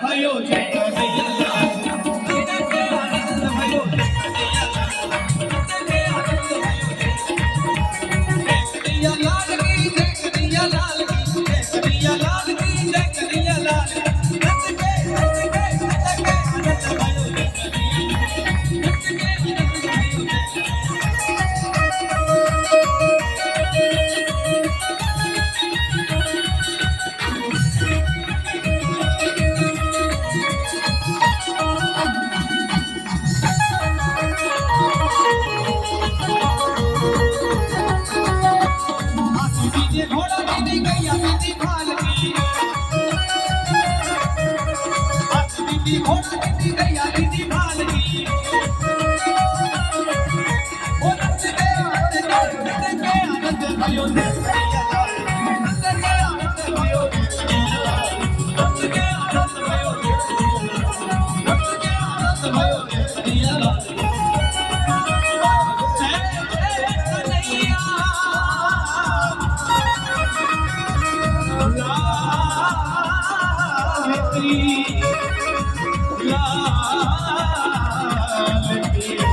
भयो जय कन्हैया लाल नंद के आनंद भयो जय कन्हैया लाल नंद के आनंद भयो जय कन्हैया लाल की जय कन्हैया लाल की जय कन्हैया लाल की जय कन्हैया लाल नंद के आनंद भयो जय कन्हैया नंद के आनंद भयो ये घोड़ा दीदी गैया दीदी भाल की दीदी घोड़ा दीदी गैया दीदी भाल की वो नंद के आनंद भयो जय कन्हैया लाल नंद के आनंद भयो जय कन्हैया लाल नंद के आनंद भयो जय कन्हैया लाल लाल की